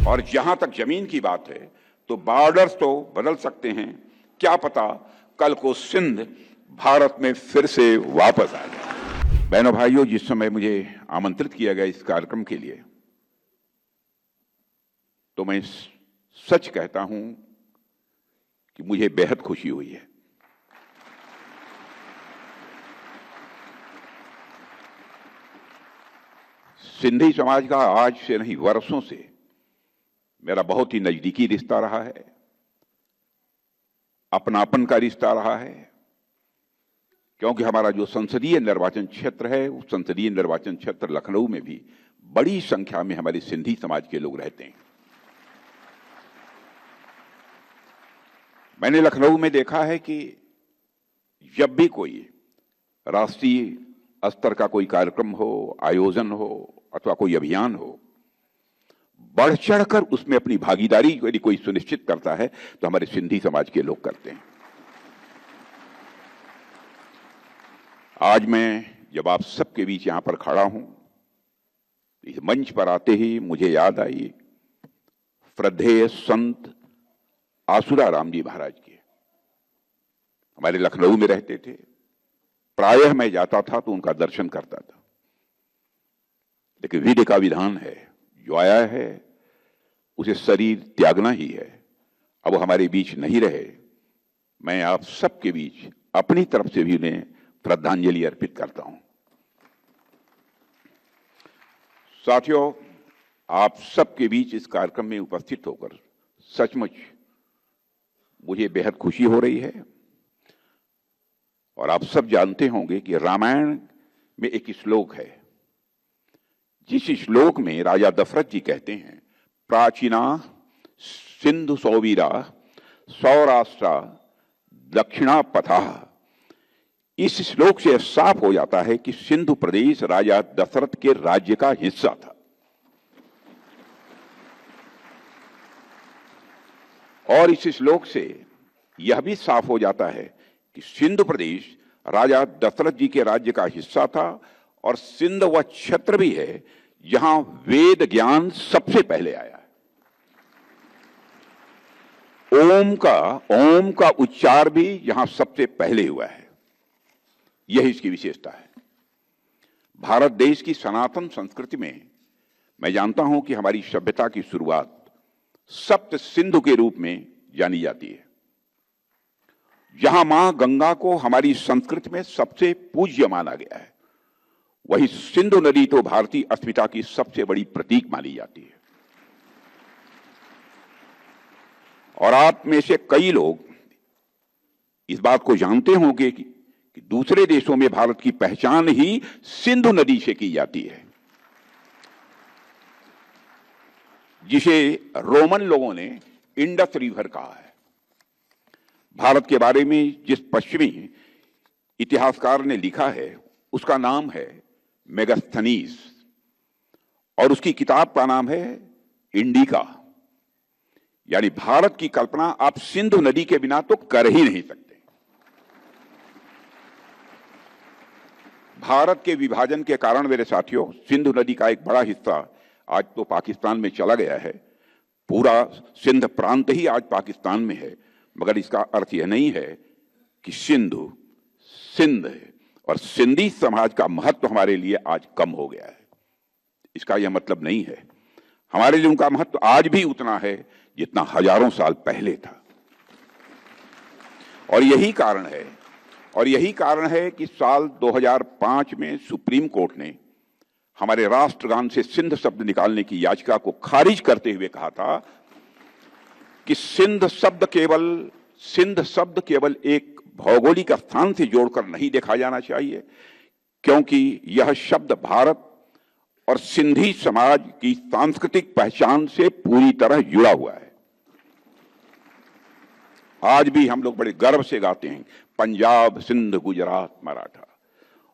और जहां तक जमीन की बात है तो बॉर्डर्स तो बदल सकते हैं, क्या पता कल को सिंध भारत में फिर से वापस आ जाए। बहनों भाइयों, जिस समय मुझे आमंत्रित किया गया इस कार्यक्रम के लिए, तो मैं सच कहता हूं कि मुझे बेहद खुशी हुई है। सिंधी समाज का आज से नहीं, वर्षों से मेरा बहुत ही नजदीकी रिश्ता रहा है, अपनापन का रिश्ता रहा है, क्योंकि हमारा जो संसदीय निर्वाचन क्षेत्र है, उस संसदीय निर्वाचन क्षेत्र लखनऊ में भी बड़ी संख्या में हमारे सिंधी समाज के लोग रहते हैं। मैंने लखनऊ में देखा है कि जब भी कोई राष्ट्रीय स्तर का कोई कार्यक्रम हो, आयोजन हो अथवा कोई अभियान हो, बढ़ चढ़कर उसमें अपनी भागीदारी यदि कोई सुनिश्चित करता है तो हमारे सिंधी समाज के लोग करते हैं। आज मैं जब आप सबके बीच यहां पर खड़ा हूं, इस मंच पर आते ही मुझे याद आई श्रद्धेय संत आसुराराम जी महाराज की। हमारे लखनऊ में रहते थे, प्रायः मैं जाता था तो उनका दर्शन करता था, लेकिन विधि का विधान है, जो आया है उसे शरीर त्यागना ही है। अब वो हमारे बीच नहीं रहे, मैं आप सबके बीच अपनी तरफ से भी उन्हें श्रद्धांजलि अर्पित करता हूं। साथियों, आप सबके बीच इस कार्यक्रम में उपस्थित होकर सचमुच मुझे बेहद खुशी हो रही है। और आप सब जानते होंगे कि रामायण में एक श्लोक है, जिस श्लोक में राजा दशरथ जी कहते हैं, प्राचीना सिंधु सौवीरा सौराष्ट्रा दक्षिणा पथा। इस श्लोक से साफ हो जाता है कि सिंधु प्रदेश राजा दशरथ के राज्य का हिस्सा था। और इस श्लोक से यह भी साफ हो जाता है कि सिंधु प्रदेश राजा दशरथ जी के राज्य का हिस्सा था, और सिंध वह क्षेत्र भी है जहां वेद ज्ञान सबसे पहले आया है। ओम का उच्चार भी यहां सबसे पहले हुआ है, यही इसकी विशेषता है। भारत देश की सनातन संस्कृति में मैं जानता हूं कि हमारी सभ्यता की शुरुआत सप्त सिंधु के रूप में जानी जाती है। जहां मां गंगा को हमारी संस्कृति में सबसे पूज्य माना गया है, वही सिंधु नदी तो भारतीय अस्मिता की सबसे बड़ी प्रतीक मानी जाती है। और आप में से कई लोग इस बात को जानते होंगे कि दूसरे देशों में भारत की पहचान ही सिंधु नदी से की जाती है, जिसे रोमन लोगों ने इंडस रिवर कहा है। भारत के बारे में जिस पश्चिमी इतिहासकार ने लिखा है उसका नाम है मेगास्थनीज, और उसकी किताब का नाम है इंडिका। यानी भारत की कल्पना आप सिंधु नदी के बिना तो कर ही नहीं सकते। भारत के विभाजन के कारण मेरे साथियों, सिंधु नदी का एक बड़ा हिस्सा आज तो पाकिस्तान में चला गया है। पूरा सिंध प्रांत ही आज पाकिस्तान में है, मगर इसका अर्थ यह नहीं है कि सिंध और सिंधी समाज का महत्व हमारे लिए आज कम हो गया है। इसका यह मतलब नहीं है। हमारे लिए उनका महत्व आज भी उतना है जितना हजारों साल पहले था। और यही कारण है कि साल 2005 में सुप्रीम कोर्ट ने हमारे राष्ट्रगान से सिंध शब्द निकालने की याचिका को खारिज करते हुए कहा था कि सिंध शब्द केवल एक भौगोलिक स्थान से जोड़कर नहीं देखा जाना चाहिए, क्योंकि यह शब्द भारत और सिंधी समाज की सांस्कृतिक पहचान से पूरी तरह जुड़ा हुआ है। आज भी हम लोग बड़े गर्व से गाते हैं पंजाब, सिंध, गुजरात, मराठा,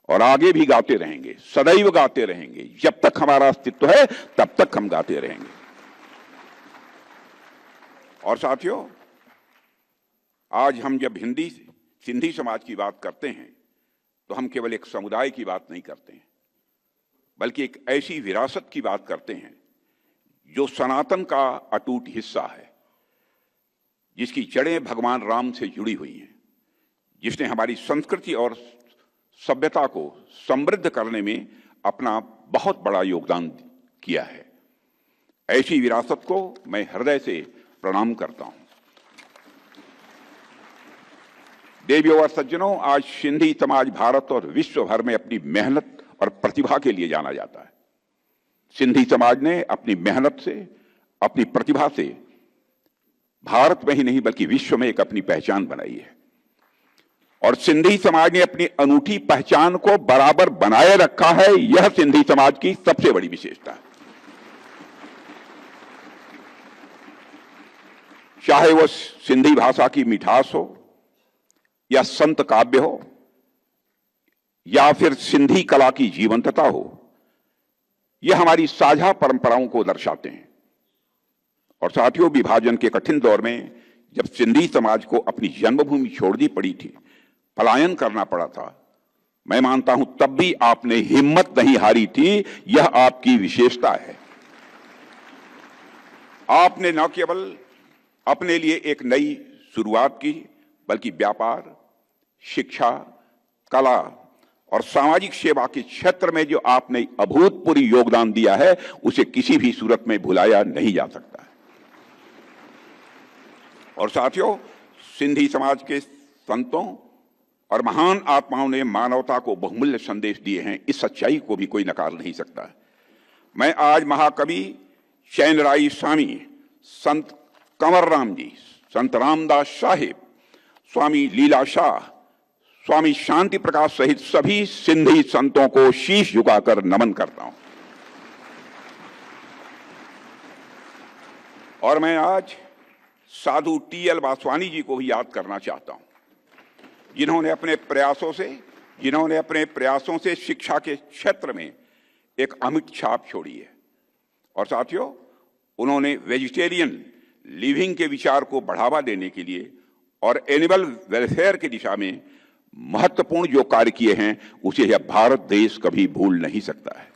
और आगे भी गाते रहेंगे, सदैव गाते रहेंगे। जब तक हमारा अस्तित्व है तब तक हम गाते रहेंगे। और साथियों, आज हम जब सिंधी समाज की बात करते हैं तो हम केवल एक समुदाय की बात नहीं करते हैं, बल्कि एक ऐसी विरासत की बात करते हैं जो सनातन का अटूट हिस्सा है, जिसकी जड़ें भगवान राम से जुड़ी हुई हैं, जिसने हमारी संस्कृति और सभ्यता को समृद्ध करने में अपना बहुत बड़ा योगदान किया है। ऐसी विरासत को मैं हृदय से प्रणाम करता हूं। देवियों और सज्जनों, आज सिंधी समाज भारत और विश्व भर में अपनी मेहनत और प्रतिभा के लिए जाना जाता है। सिंधी समाज ने अपनी मेहनत से, अपनी प्रतिभा से भारत में ही नहीं बल्कि विश्व में एक अपनी पहचान बनाई है, और सिंधी समाज ने अपनी अनूठी पहचान को बराबर बनाए रखा है। यह सिंधी समाज की सबसे बड़ी विशेषता है। चाहे वो सिंधी भाषा की मिठास हो, या संत काव्य हो, या फिर सिंधी कला की जीवंतता हो, यह हमारी साझा परंपराओं को दर्शाते हैं। और साथियों, विभाजन के कठिन दौर में जब सिंधी समाज को अपनी जन्मभूमि छोड़नी पड़ी थी, पलायन करना पड़ा था, मैं मानता हूं तब भी आपने हिम्मत नहीं हारी थी। यह आपकी विशेषता है। आपने न केवल अपने लिए एक नई शुरुआत की, बल्कि व्यापार, शिक्षा, कला और सामाजिक सेवा के क्षेत्र में जो आपने अभूतपूर्व योगदान दिया है, उसे किसी भी सूरत में भुलाया नहीं जा सकता है। और साथियों, सिंधी समाज के संतों और महान आत्माओं ने मानवता को बहुमूल्य संदेश दिए हैं। इस सच्चाई को भी कोई नकार नहीं सकता है। मैं आज महाकवि चैनराय स्वामी, संत कंवर राम जी, संत रामदास साहिब, स्वामी लीला शाह, स्वामी शांति प्रकाश सहित सभी सिंधी संतों को शीश झुकाकर नमन करता हूं। और मैं आज साधु टी.एल. वासवानी जी को भी याद करना चाहता हूं, जिन्होंने अपने प्रयासों से शिक्षा के क्षेत्र में एक अमिट छाप छोड़ी है। और साथियों, उन्होंने वेजिटेरियन लिविंग के विचार को बढ़ावा देने के लिए और एनिमल वेलफेयर की दिशा में महत्वपूर्ण जो कार्य किए हैं, उसे यह भारत देश कभी भूल नहीं सकता है।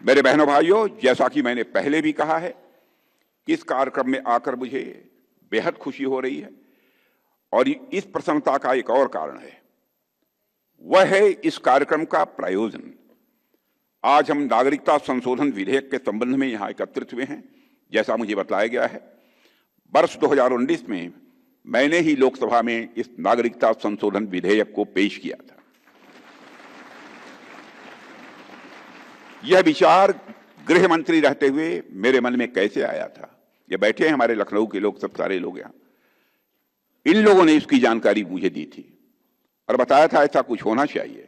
मेरे बहनों भाइयों, जैसा कि मैंने पहले भी कहा है कि इस कार्यक्रम में आकर मुझे बेहद खुशी हो रही है, और इस प्रसन्नता का एक और कारण है, वह है इस कार्यक्रम का प्रायोजन। आज हम नागरिकता संशोधन विधेयक के संबंध में यहां एकत्रित हुए हैं। जैसा मुझे बताया गया है, वर्ष 2019 में मैंने ही लोकसभा में इस नागरिकता संशोधन विधेयक को पेश किया था। यह विचार गृह मंत्री रहते हुए मेरे मन में कैसे आया था? ये बैठे हैं हमारे लखनऊ के लोग, सब सारे लोग यहां, इन लोगों ने इसकी जानकारी मुझे दी थी और बताया था ऐसा कुछ होना चाहिए।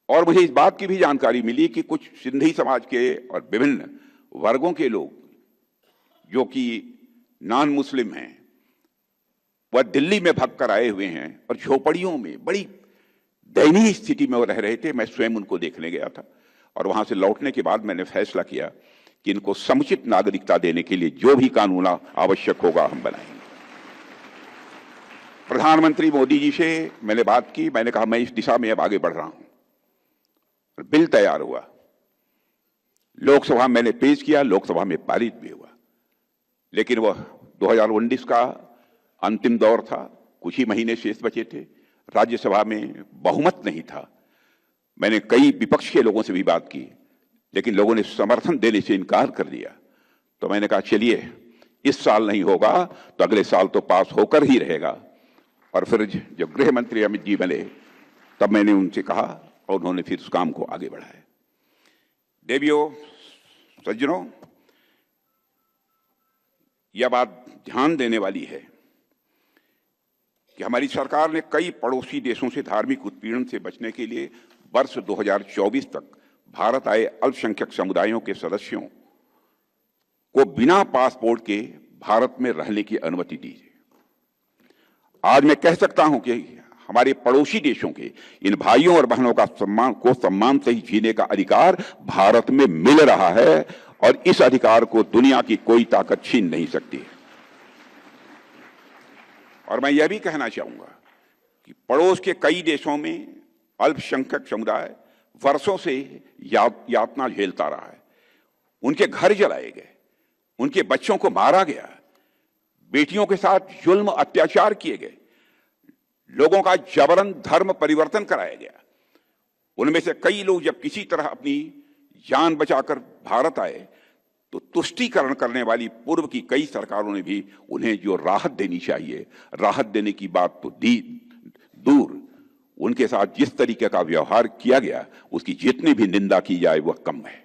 और मुझे इस बात की भी जानकारी मिली कि कुछ सिंधी समाज के और विभिन्न वर्गों के लोग जो कि नॉन मुस्लिम हैं, वह दिल्ली में भागकर आए हुए हैं और झोपड़ियों में बड़ी दयनीय स्थिति में वो रह रहे थे। मैं स्वयं उनको देखने गया था, और वहां से लौटने के बाद मैंने फैसला किया कि इनको समुचित नागरिकता देने के लिए जो भी कानून आवश्यक होगा हम बनाएंगे। प्रधानमंत्री मोदी जी से मैंने बात की, मैंने कहा मैं इस दिशा में अब आगे बढ़ रहा हूं। बिल तैयार हुआ, लोकसभा मैंने पेश किया, लोकसभा में पारित भी हुआ, लेकिन वह 2019 का अंतिम दौर था, कुछ ही महीने शेष बचे थे, राज्यसभा में बहुमत नहीं था। मैंने कई विपक्ष के लोगों से भी बात की, लेकिन लोगों ने समर्थन देने से इनकार कर दिया। तो मैंने कहा चलिए, इस साल नहीं होगा तो अगले साल तो पास होकर ही रहेगा। और फिर जब गृह मंत्री अमित जी बने, तब मैंने उनसे कहा और उन्होंने फिर उस काम को आगे बढ़ाया। देवियों, सज्जनों, यह बात ध्यान देने वाली है कि हमारी सरकार ने कई पड़ोसी देशों से धार्मिक उत्पीड़न से बचने के लिए वर्ष 2024 तक भारत आए अल्पसंख्यक समुदायों के सदस्यों को बिना पासपोर्ट के भारत में रहने की अनुमति दी है। आज मैं कह सकता हूं कि हमारे पड़ोसी देशों के इन भाइयों और बहनों का सम्मान से ही जीने का अधिकार भारत में मिल रहा है, और इस अधिकार को दुनिया की कोई ताकत छीन नहीं सकती है। और मैं यह भी कहना चाहूंगा कि पड़ोस के कई देशों में अल्पसंख्यक समुदाय वर्षों से यातना झेलता रहा है। उनके घर जलाए गए, उनके बच्चों को मारा गया, बेटियों के साथ जुल्म अत्याचार किए गए, लोगों का जबरन धर्म परिवर्तन कराया गया। उनमें से कई लोग जब किसी तरह अपनी जान बचाकर भारत आए तो तुष्टीकरण करने वाली पूर्व की कई सरकारों ने भी उन्हें जो राहत देनी चाहिए, राहत देने की बात तो दी दूर, उनके साथ जिस तरीके का व्यवहार किया गया उसकी जितनी भी निंदा की जाए वह कम है।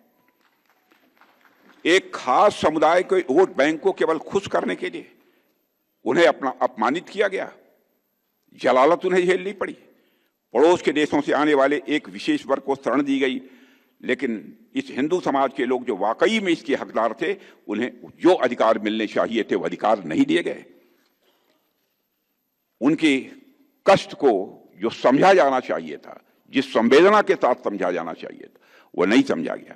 एक खास समुदाय के वोट बैंक को केवल खुश करने के लिए उन्हें अपना अपमानित किया गया, जलालत उन्हें झेलनी पड़ी। पड़ोस के देशों से आने वाले एक विशेष वर्ग को शरण दी गई, लेकिन इस हिंदू समाज के लोग जो वाकई में इसके हकदार थे उन्हें जो अधिकार मिलने चाहिए थे वो अधिकार नहीं दिए गए। उनके कष्ट को जो समझा जाना चाहिए था, जिस संवेदना के साथ समझा जाना चाहिए था, वो नहीं समझा गया।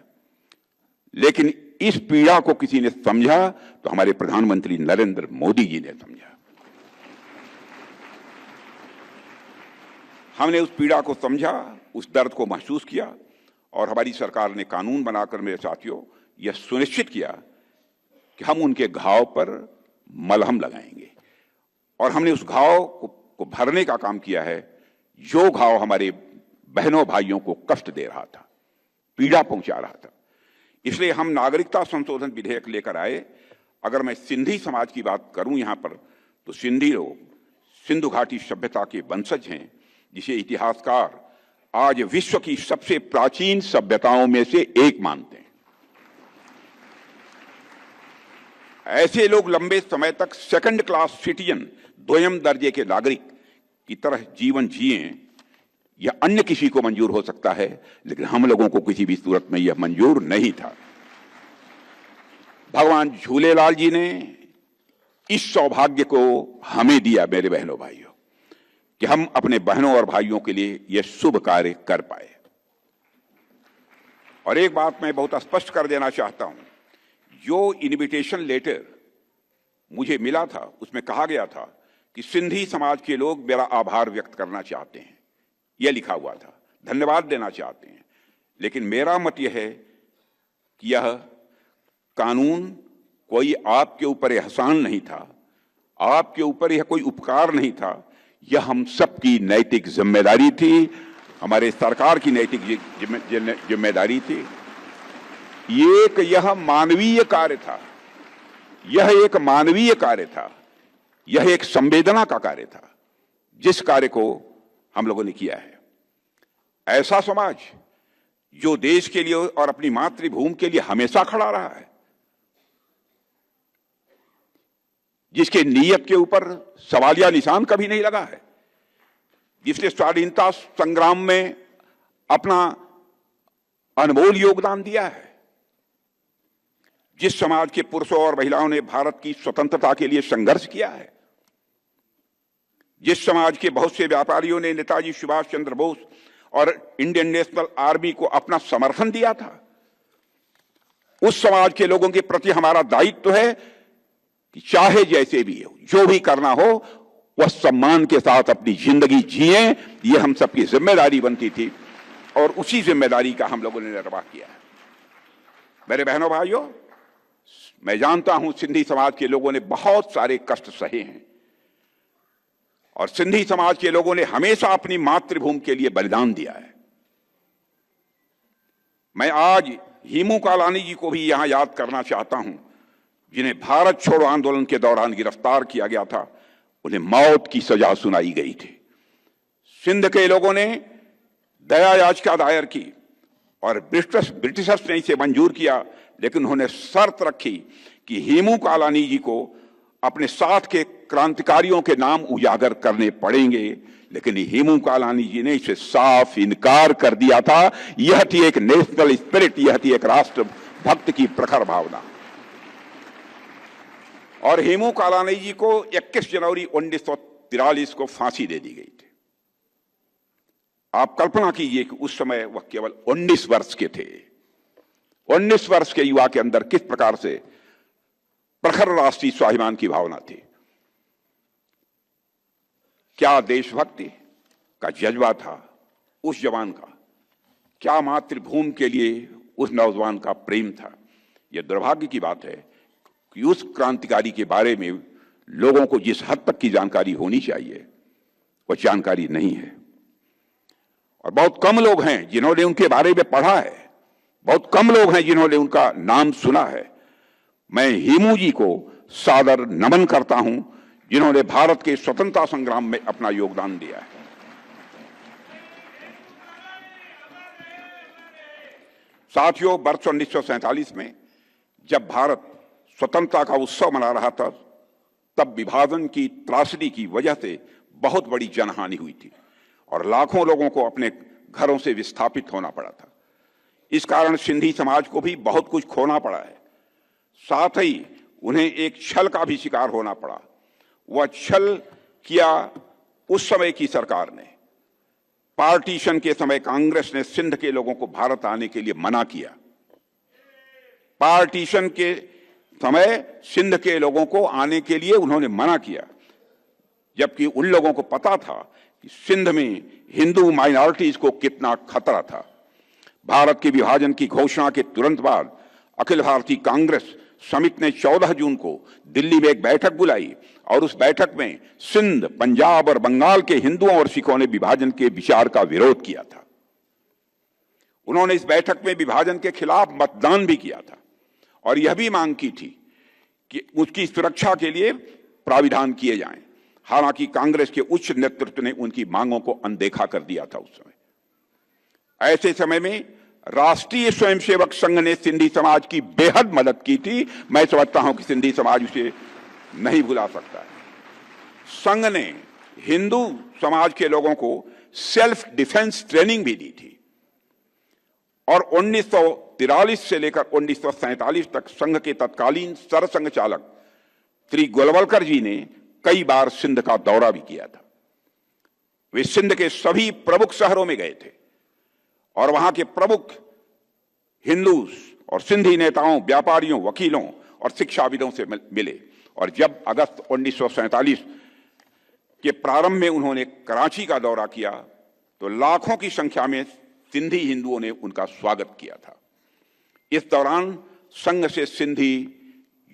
लेकिन इस पीड़ा को किसी ने समझा तो हमारे प्रधानमंत्री नरेंद्र मोदी जी ने समझा। हमने उस पीड़ा को समझा, उस दर्द को महसूस किया और हमारी सरकार ने कानून बनाकर, मेरे साथियों, यह सुनिश्चित किया कि हम उनके घाव पर मलहम लगाएंगे और हमने उस घाव को भरने का काम किया है जो घाव हमारे बहनों भाइयों को कष्ट दे रहा था, पीड़ा पहुंचा रहा था। इसलिए हम नागरिकता संशोधन विधेयक लेकर आए। अगर मैं सिंधी समाज की बात करूं यहां पर, तो सिंधी लोग सिंधु घाटी सभ्यता के वंशज हैं, जिसे इतिहासकार आज विश्व की सबसे प्राचीन सभ्यताओं में से एक मानते हैं। ऐसे लोग लंबे समय तक सेकंड क्लास सिटीजन, द्वयम दर्जे के नागरिक की तरह जीवन जिए, यह अन्य किसी को मंजूर हो सकता है, लेकिन हम लोगों को किसी भी सूरत में यह मंजूर नहीं था। भगवान झूलेलाल जी ने इस सौभाग्य को हमें दिया, मेरे बहनों भाइयों, कि हम अपने बहनों और भाइयों के लिए यह शुभ कार्य कर पाए। और एक बात मैं बहुत स्पष्ट कर देना चाहता हूं, जो इनविटेशन लेटर मुझे मिला था उसमें कहा गया था कि सिंधी समाज के लोग मेरा आभार व्यक्त करना चाहते हैं, यह लिखा हुआ था, धन्यवाद देना चाहते हैं। लेकिन मेरा मत यह है कि यह कानून कोई आपके ऊपर एहसान नहीं था, आपके ऊपर यह कोई उपकार नहीं था, यह हम सबकी नैतिक जिम्मेदारी थी, हमारे सरकार की नैतिक जिम्मेदारी थी। यह मानवीय कार्य था, यह एक मानवीय कार्य था, यह एक संवेदना का कार्य था, जिस कार्य को हम लोगों ने किया है। ऐसा समाज जो देश के लिए और अपनी मातृभूमि के लिए हमेशा खड़ा रहा है, जिसके नीयत के ऊपर सवालिया निशान कभी नहीं लगा है, जिसने स्वाधीनता संग्राम में अपना अनमोल योगदान दिया है, जिस समाज के पुरुषों और महिलाओं ने भारत की स्वतंत्रता के लिए संघर्ष किया है, जिस समाज के बहुत से व्यापारियों ने नेताजी सुभाष चंद्र बोस और इंडियन नेशनल आर्मी को अपना समर्थन दिया था, उस समाज के लोगों के प्रति हमारा दायित्व है कि चाहे जैसे भी हो, जो भी करना हो, वह सम्मान के साथ अपनी जिंदगी जिए। यह हम सबकी जिम्मेदारी बनती थी और उसी जिम्मेदारी का हम लोगों ने निर्वाह किया है। मेरे बहनों भाइयों, मैं जानता हूं सिंधी समाज के लोगों ने बहुत सारे कष्ट सहे हैं और सिंधी समाज के लोगों ने हमेशा अपनी मातृभूमि के लिए बलिदान दिया है। मैं आज हेमू कालानी जी को भी यहां याद करना चाहता हूं, जिन्हें भारत छोड़ो आंदोलन के दौरान गिरफ्तार किया गया था, उन्हें मौत की सजा सुनाई गई थी। सिंध के लोगों ने दया याचिका दायर की और ब्रिटिशर्स ने इसे मंजूर किया, लेकिन उन्होंने शर्त रखी कि हेमू कालानी जी को अपने साथ के क्रांतिकारियों के नाम उजागर करने पड़ेंगे। लेकिन हेमू कालानी जी ने इसे साफ इनकार कर दिया था। यह थी एक नेशनल स्पिरिट, यह थी एक राष्ट्र भक्त की प्रखर भावना। और हेमू कालानी जी को 21 जनवरी 1943 को फांसी दे दी गई थी। आप कल्पना कीजिए कि उस समय वह केवल 19 वर्ष के थे। 19 वर्ष के युवा के अंदर किस प्रकार से प्रखर राष्ट्रीय स्वाभिमान की भावना थी, क्या देशभक्ति का जज्बा था उस जवान का, क्या मातृभूमि के लिए उस नौजवान का प्रेम था। यह दुर्भाग्य की बात है कि उस क्रांतिकारी के बारे में लोगों को जिस हद तक की जानकारी होनी चाहिए वह जानकारी नहीं है, और बहुत कम लोग हैं जिन्होंने उनके बारे में पढ़ा है, बहुत कम लोग हैं जिन्होंने उनका नाम सुना है। मैं हेमू जी को सादर नमन करता हूं जिन्होंने भारत के स्वतंत्रता संग्राम में अपना योगदान दिया है। साथियों, वर्ष 1947 में जब भारत स्वतंत्रता का उत्सव मना रहा था, तब विभाजन की त्रासदी की वजह से बहुत बड़ी जनहानि हुई थी और लाखों लोगों को अपने घरों से विस्थापित होना पड़ा था। इस कारण सिंधी समाज को भी बहुत कुछ खोना पड़ा है। साथ ही उन्हें एक छल का भी शिकार होना पड़ा। वह छल किया उस समय की सरकार ने। पार्टीशन के समय कांग्रेस ने सिंध के लोगों को भारत आने के लिए मना किया। पार्टीशन के समय सिंध के लोगों को आने के लिए उन्होंने मना किया, जबकि उन लोगों को पता था कि सिंध में हिंदू माइनॉरिटीज को कितना खतरा था। भारत के विभाजन की घोषणा के तुरंत बाद अखिल भारतीय कांग्रेस समिति ने 14 जून को दिल्ली में एक बैठक बुलाई और उस बैठक में सिंध, पंजाब और बंगाल के हिंदुओं और सिखों ने विभाजन के विचार का विरोध किया था। उन्होंने इस बैठक में विभाजन के खिलाफ मतदान भी किया था और यह भी मांग की थी कि उसकी सुरक्षा के लिए प्राविधान किए जाएं। हालांकि कांग्रेस के उच्च नेतृत्व ने उनकी मांगों को अनदेखा कर दिया था। उस समय ऐसे समय में राष्ट्रीय स्वयंसेवक संघ ने सिंधी समाज की बेहद मदद की थी। मैं समझता हूं कि सिंधी समाज उसे नहीं भुला सकता है। संघ ने हिंदू समाज के लोगों को सेल्फ डिफेंस ट्रेनिंग भी दी थी और 1943 से लेकर 1947 तक संघ के तत्कालीन सरसंघ चालक श्री गोलवलकर जी ने कई बार सिंध का दौरा भी किया था। वे सिंध के सभी प्रमुख शहरों में गए थे और वहां के प्रमुख हिंदू और सिंधी नेताओं, व्यापारियों, वकीलों और शिक्षाविदों से मिले। और जब अगस्त 1947 के प्रारंभ में उन्होंने कराची का दौरा किया तो लाखों की संख्या में सिंधी हिंदुओं ने उनका स्वागत किया था। इस दौरान संघ से सिंधी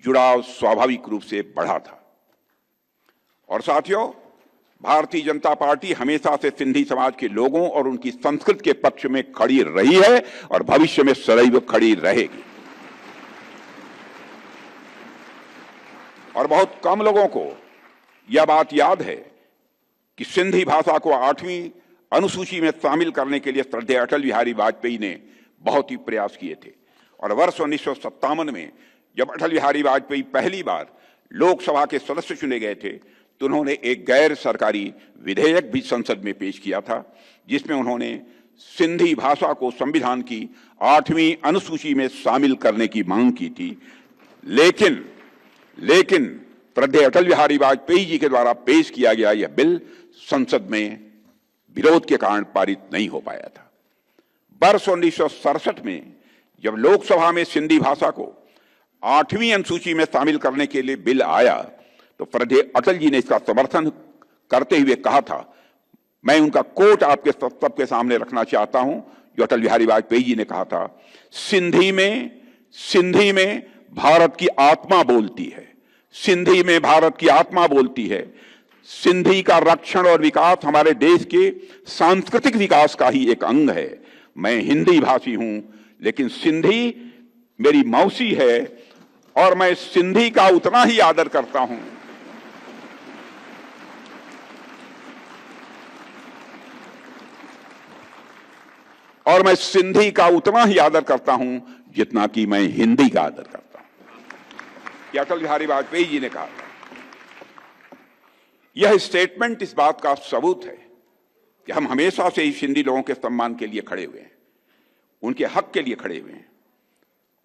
जुड़ाव स्वाभाविक रूप से बढ़ा था। और साथियों, भारतीय जनता पार्टी हमेशा से सिंधी समाज के लोगों और उनकी संस्कृति के पक्ष में खड़ी रही है और भविष्य में सदैव खड़ी रहेगी। और बहुत कम लोगों को यह बात याद है कि सिंधी भाषा को 8वीं अनुसूची में शामिल करने के लिए श्रद्धेय अटल बिहारी वाजपेयी ने बहुत ही प्रयास किए थे। और वर्ष 1957 में जब अटल बिहारी वाजपेयी पहली बार लोकसभा के सदस्य चुने गए थे तो उन्होंने एक गैर सरकारी विधेयक भी संसद में पेश किया था, जिसमें उन्होंने सिंधी भाषा को संविधान की 8वीं अनुसूची में शामिल करने की मांग की थी। लेकिन श्रद्धेय अटल बिहारी वाजपेयी जी के द्वारा पेश किया गया यह बिल संसद में विरोध के कारण पारित नहीं हो पाया था। वर्ष 1967 में जब लोकसभा में सिंधी भाषा को 8वीं अनुसूची में शामिल करने के लिए बिल आया तो श्रद्धेय अटल जी ने इसका समर्थन करते हुए कहा था, मैं उनका कोट आपके सबके सामने रखना चाहता हूं जो अटल बिहारी वाजपेयी जी ने कहा था, सिंधी में भारत की आत्मा बोलती है, सिंधी में भारत की आत्मा बोलती है। सिंधी का रक्षण और विकास हमारे देश के सांस्कृतिक विकास का ही एक अंग है। मैं हिंदी भाषी हूं लेकिन सिंधी मेरी मौसी है और मैं सिंधी का उतना ही आदर करता हूं और मैं सिंधी का उतना ही आदर करता हूं जितना कि मैं हिंदी का आदर करता हूं। यह अटल बिहारी वाजपेयी जी ने कहा था। यह स्टेटमेंट इस बात का सबूत है कि हम हमेशा से ही सिंधी लोगों के सम्मान के लिए खड़े हुए हैं, उनके हक के लिए खड़े हुए हैं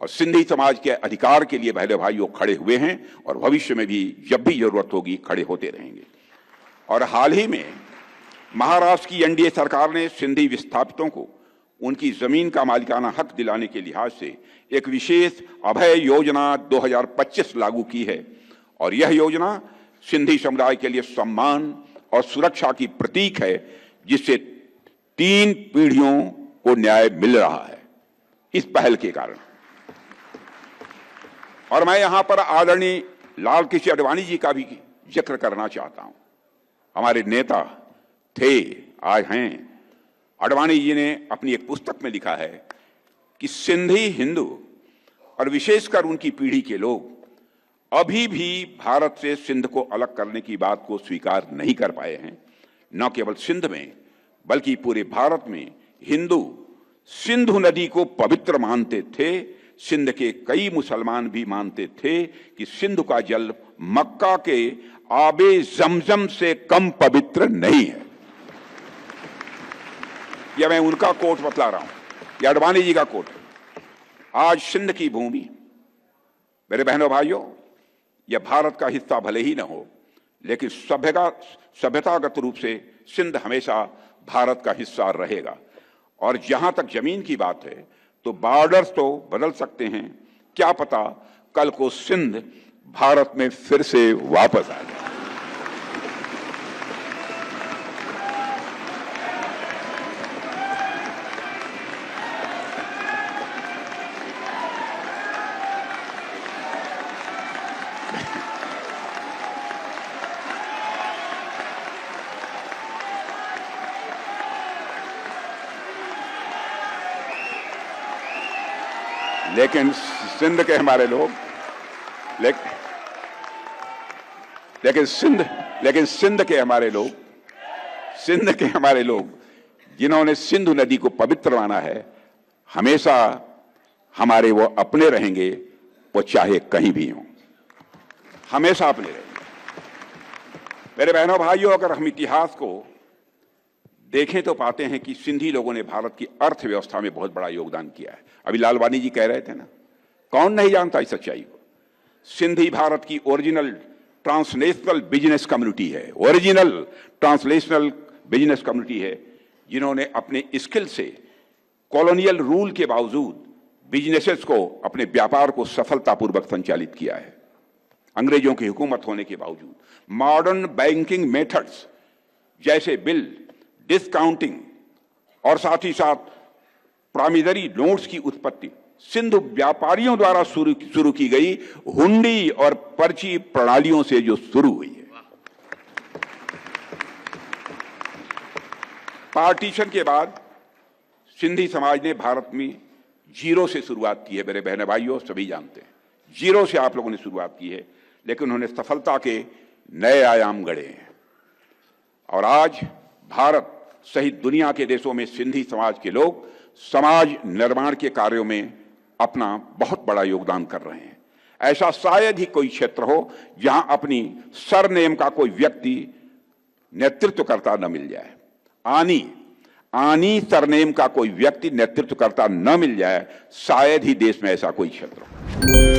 और सिंधी समाज के अधिकार के लिए बहरे भाइयों खड़े हुए हैं और भविष्य में भी जब भी जरूरत होगी खड़े होते रहेंगे। और हाल ही में महाराष्ट्र की एनडीए सरकार ने सिंधी विस्थापितों को उनकी जमीन का मालिकाना हक दिलाने के लिहाज से एक विशेष अभय योजना 2025 लागू की है और यह योजना सिंधी समुदाय के लिए सम्मान और सुरक्षा की प्रतीक है, जिससे 3 पीढ़ियों को न्याय मिल रहा है इस पहल के कारण। और मैं यहां पर आदरणीय लाल कृष्ण आडवाणी जी का भी जिक्र करना चाहता हूं। हमारे नेता थे, आज हैं। आडवाणी जी ने अपनी एक पुस्तक में लिखा है कि सिंधी हिंदू और विशेषकर उनकी पीढ़ी के लोग अभी भी भारत से सिंध को अलग करने की बात को स्वीकार नहीं कर पाए हैं। न केवल सिंध में बल्कि पूरे भारत में हिंदू सिंधु नदी को पवित्र मानते थे। सिंध के कई मुसलमान भी मानते थे कि सिंधु का जल मक्का के आबे जमजम से कम पवित्र नहीं है। यह मैं उनका कोट बतला रहा हूं, यह आडवाणी जी का कोट। आज सिंध की भूमि, मेरे बहनों भाइयों, यह भारत का हिस्सा भले ही न हो, लेकिन सभ्यतागत रूप से सिंध हमेशा भारत का हिस्सा रहेगा। और जहां तक जमीन की बात है तो बॉर्डर्स तो बदल सकते हैं, क्या पता कल को सिंध भारत में फिर से वापस आ जाए। लेकिन सिंध के हमारे लोग लेकिन सिंध के हमारे लोग जिन्होंने सिंधु नदी को पवित्र माना है, हमेशा हमारे वो अपने रहेंगे, वो चाहे कहीं भी हों, हमेशा अपने रहेंगे। मेरे बहनों भाइयों, अगर हम इतिहास को देखें तो पाते हैं कि सिंधी लोगों ने भारत की अर्थव्यवस्था में बहुत बड़ा योगदान किया है। अभी लालवानी जी कह रहे थे ना, कौन नहीं जानता इस सच्चाई को। सिंधी भारत की ओरिजिनल ट्रांसनेशनल बिजनेस कम्युनिटी है, ओरिजिनल ट्रांसलेशनल बिजनेस कम्युनिटी है, जिन्होंने अपने स्किल से कॉलोनियल रूल के बावजूद बिजनेसेस को, अपने व्यापार को सफलतापूर्वक संचालित किया है। अंग्रेजों की हुकूमत होने के बावजूद मॉडर्न बैंकिंग मेथड्स जैसे बिल डिस्काउंटिंग और साथ ही साथ प्रामिदरी नोट्स की उत्पत्ति सिंधु व्यापारियों द्वारा शुरू की गई हुंडी और पर्ची प्रणालियों से जो शुरू हुई है। पार्टीशन के बाद सिंधी समाज ने भारत में जीरो से शुरुआत की है। मेरे बहन भाइयों, सभी जानते हैं, जीरो से आप लोगों ने शुरुआत की है, लेकिन उन्होंने सफलता के नए आयाम गढ़े हैं। और आज भारत सहित दुनिया के देशों में सिंधी समाज के लोग समाज निर्माण के कार्यों में अपना बहुत बड़ा योगदान कर रहे हैं। ऐसा शायद ही कोई क्षेत्र हो जहां अपनी सरनेम का कोई व्यक्ति नेतृत्व करता न मिल जाए। आनी सरनेम का कोई व्यक्ति नेतृत्व करता न मिल जाए, शायद ही देश में ऐसा कोई क्षेत्र हो।